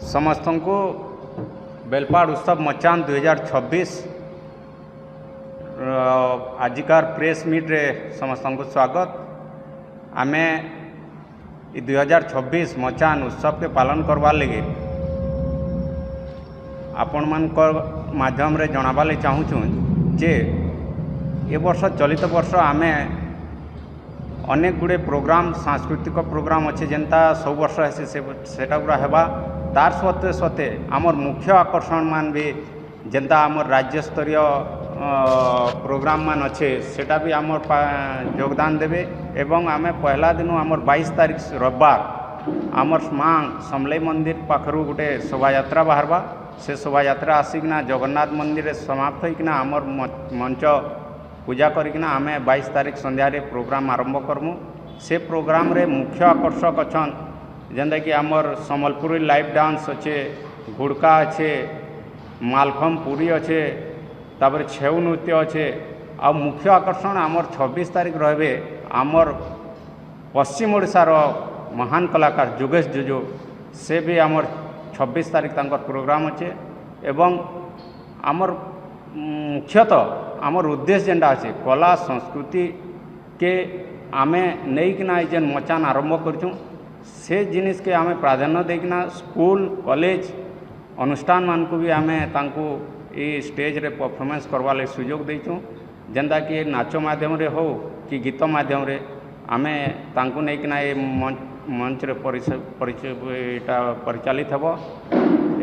समस्त को बेलपाड़ उत्सव मचान 2026 आजिकार प्रेस मीट रे समस्त को स्वागत। आमे 2026 मचान उत्सव के पालन करवार लगे आपण मान माध्यम रे जनाबाले चाहूँ जे ए वर्ष चलित वर्ष आमे अनेक गुड़े प्रोग्राम सांस्कृतिक प्रोग्राम अच्छे जेनता सब वर्ष है सेटा गुड़ा हेबा तार सत्वे सत्वे आमर मुख्य आकर्षण मान भी जेनता आमर राज्य स्तरीय प्रोग्राम मान अच्छे सेटा भी आमर योगदान देवे एवं आमे पहला दिन आमर 22 तारीख रविवार आमर माँ समलेई मंदिर पाखरु गोटे शोभा यात्रा बाहरबा से शोभा यात्रा आसिकना जगन्नाथ मंदिर समाप्त होइकना आमर मंच पूजा करिकना आमे 22 तारीख संध्या प्रोग्राम आरंभ करमु। से प्रोग्राम रे मुख्य आकर्षक अच्छन जेनता कि आमर सम्बलपुरी लाइव डांस अच्छे, गुड़का अच्छे, मालखम पूरी अच्छे, तापर छेउ नृत्य अच्छे। आ मुख्य आकर्षण आमर 26 तारीख रहे आमर पश्चिम ओडिशार महान कलाकार जुगेश जुजु से भी आमर 26 तारीख तांकर प्रोग्राम अच्छे। एवं आमर मुख्यतः आमर उद्देश्य जेनटा अच्छे कला संस्कृति के आमे नहींकिना जेन मचान आरंभ करछुँ से जिनिस के आमे प्राधान्य देकिना स्कूल कॉलेज अनुष्ठान मान को भी आमे तांको ये स्टेज रे परफॉर्मेंस करवा ले सुजोग देछुँ जेनता कि नाच माध्यम रे हो कि गीत माध्यम रे आमे तांको नहींकिना ये मंच रे परिचालित हेबो।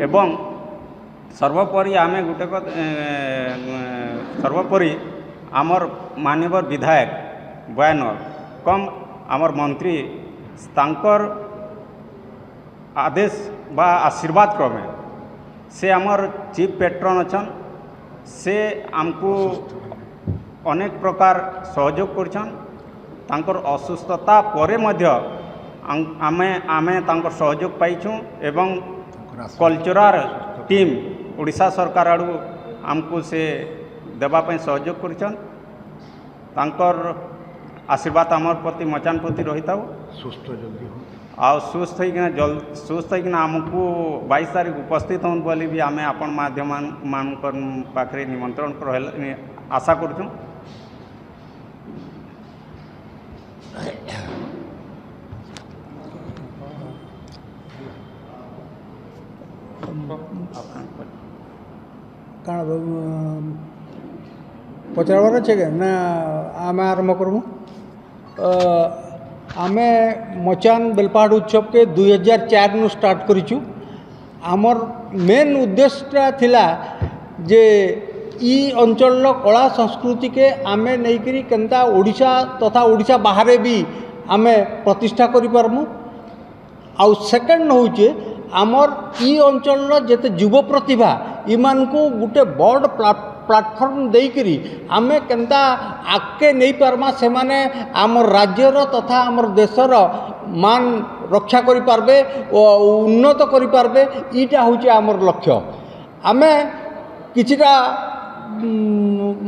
एवं सर्वोपरि आमे गोटे सर्वोपरि आमर माननीय विधायक बयानर कम आमर मंत्री तांकर आदेश बा आशीर्वाद क्रमे से आमर चीफ पेट्रन अच्छन से आमको अनेक प्रकार सहयोग करछन। तांकर असुस्थता परे मध्य आमे तांकर सहयोग पाइछुं एवं कल्चरल टीम ओडिशा सरकार आड़ू आमको से देवाई सहयोग करछन। तांकर आशीर्वाद आमर प्रति मचान प्रति रही था सुस्थ जल्दी हो आ सुस्थ होना आमको 22 तारीख उपस्थित हों बोली भी आमे आपण माध्यम मान पाखे निमंत्रण कर आशा करछुं। कण पचारबार अच्छे के ना आम आरम्भ करमु। आमे मचान बेलपाड़ उत्सव के 2004 नु स्टार्ट करिछु। आमर मेन उद्देश्यटा थिला जे ई अंचल कला संस्कृति के आमे नहींकरी केनता ओडिशा तथा ओडिशा बाहर भी आमे प्रतिष्ठा करि पारमु। आउ सेकेंड होचे आमर ई अंचल जेते युव प्रतिभा इमान को गोटे बड़ प्लाटफर्म देकरी आमे केनता आगे नहीं पारमा से माने आमर राज्यर तथा आमर देशर मान रक्षा करि पारबे उन्नत करि पारबे इटा होचे आमर लक्ष्य। आमे किछिटा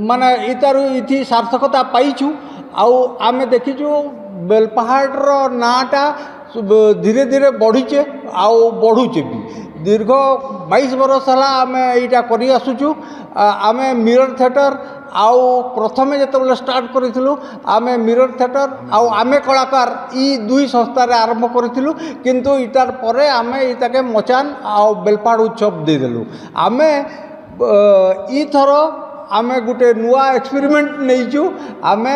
माने इतारु इथि सार्थकता पाइछु। आउ आमे देखिछु बेलपाहाड़ नाटा धीरे धीरे बढ़ीचे आउ बढ़ुचे भी दीर्घ 22 बरस है आम यहाँ कर आसुचु। आम मिरर थिएटर आउ प्रथमे जो स्टार्ट करूँ आम मिरर थिएटर आउ आमे कलाकार ई दुई संस्था आरंभ करूँ किंतु इतार परे आम इताके मचान आउ बेलपाड़ उत्सव देदेलु। आम ई थर आम गोटे नुआ एक्सपेरिमेंट नहींचु। आम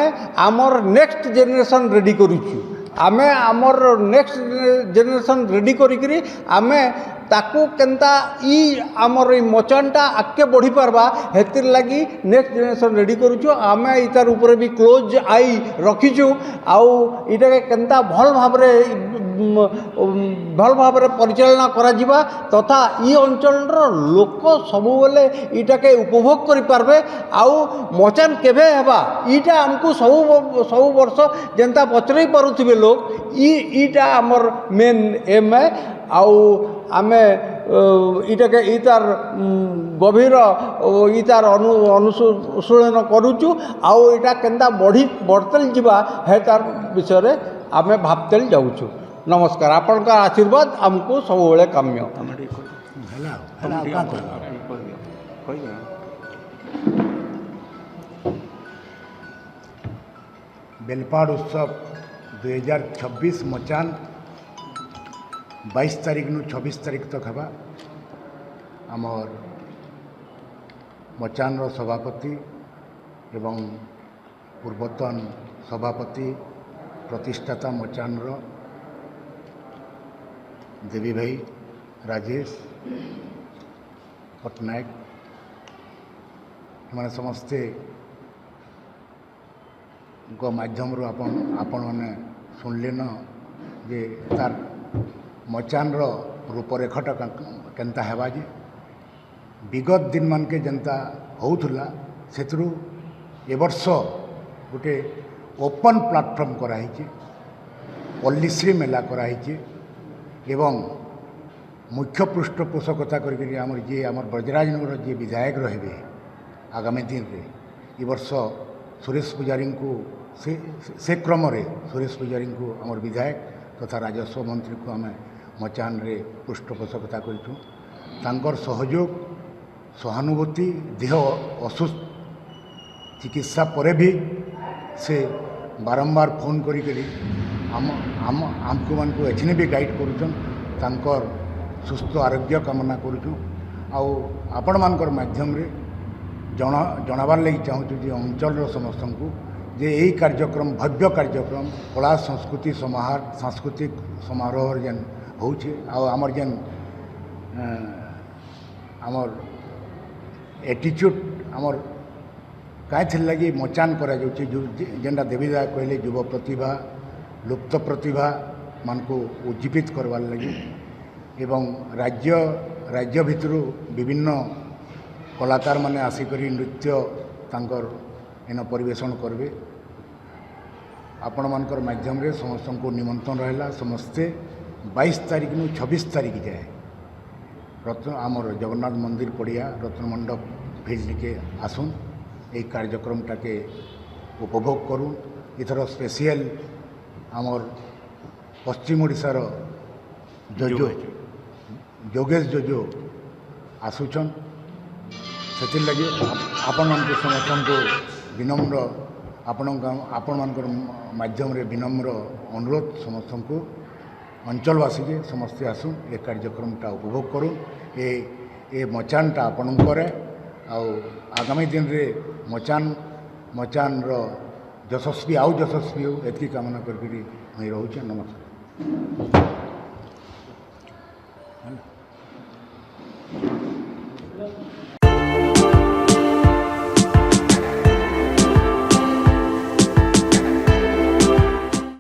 आमर नेक्स्ट जेनरेशन रेडी करूँ। आमे आमर नेक्स्ट जेनरेशन रेडी करी आमे ताकू केनता ई आमर मचानटा आगे बढ़ी पारबा हेतिर लगी नेक्स्ट जेनरेशन रेडी करूँ। आमे इतार ऊपर भी क्लोज आई रखीचु आउ इटा केनता भल भाव परिचालना करा जिबा तथा ई अंचल लोक सबु बेले इटाके उपभोग करि पारबे आउ मचान केबे हेबा इटा हमको सब वर्ष जेंता पचरई पारुथिबे लोग इटा आमर मेन एम है। आउ आमे इटाके इतार गभीर इतार अनुशीलन करूचु आउ इटा केनता बढ़तल जिबा है तार विषय आमे भाबतेल जाऊँ। नमस्कार। आपन का आशीर्वाद आमको सबुबले काम्य। ତମେ ଟିକେ କହିଦିଅ। ହେଲା ତମେ ଆଉ ଟିକେ କାଁ କହିବ କହିଦିଅ କହିଦିଅ। बेलपाड़ उत्सव 2026 मचान 22 तारीख नु 26 तारीख तक हेबा। आमर मचान रो सभापति एवं पूर्वतन सभापति प्रतिष्ठाता मचान रो देवी भाई राजेश पट्टनायक मैंने समस्ते माध्यम आपण मैंने शुणिले न जे तार मचान रूपरेखटा केनता हेबा जे विगत दिन मान के जनता होउथुला सेतरु ए वर्ष गोटे ओपन प्लाटफॉर्म कराई पल्लीश्री मेला कराई एवं मुख्य पृष्ठपोषकता करके आमर जी आमर ब्रजराजनगर जी विधायक रहे आगामी दिन रे ए वर्ष सुरेश पुजारी को से क्रम रे सुरेश पुजारी को आमर विधायक तथा राजस्व मंत्री को आम मचान रे पृष्ठपोषकता करूँ तांकर सहयोग सहानुभूति देह असुस्थ चिकित्सा परे भी से बारंबार फोन करी आमको मान को एछने भी गाइड करुछन तांकर सुस्थ आरोग्य कामना करुछुँ आपण मानकर माध्यम रे जनाबार लगी चाहूँ जे अंचल समस्त को जे यही कार्यक्रम भव्य कार्यक्रम कला संस्कृति समाहार सांस्कृतिक समारोह जेन होउछे आमर जेन आमर एटीट्यूड आमर कहीं लगी मचान करा जाउछे जेनटा देवीदा कहले युव प्रतिभा लुप्त प्रतिभा मान को उज्जीवित करवार लगी एवं राज्य भितर विभिन्न कलाकार माने आसिकरी नृत्य तांकर इन परिवेशन करबे आपण मानकर माध्यम रे समस्त को निमंत्रण रहला समस्ते 22 तारीख नु 26 तारीख जाए रत्न आमर जगन्नाथ मंदिर पड़िया रत्न मंडप फील्ड के आसुन एक कार्यक्रम टाके उपभोग करूँ इथर स्पेशल आमर पश्चिम ओडिशार जोजो जोगेश जोजो आसुचन से लगे आपण मान समस्त को विनम्र आपण मान माध्यम रे विनम्र अनुरोध समस्त को अंचलवासी के समस्ते आसुन ए कार्यक्रमटा उपभोग करूँ ए मचानटा आपण करे आगामी दिन रे मचान यशस्वी आउ यशस्वी हो एति कामना करके मुझे रोचे। नमस्कार।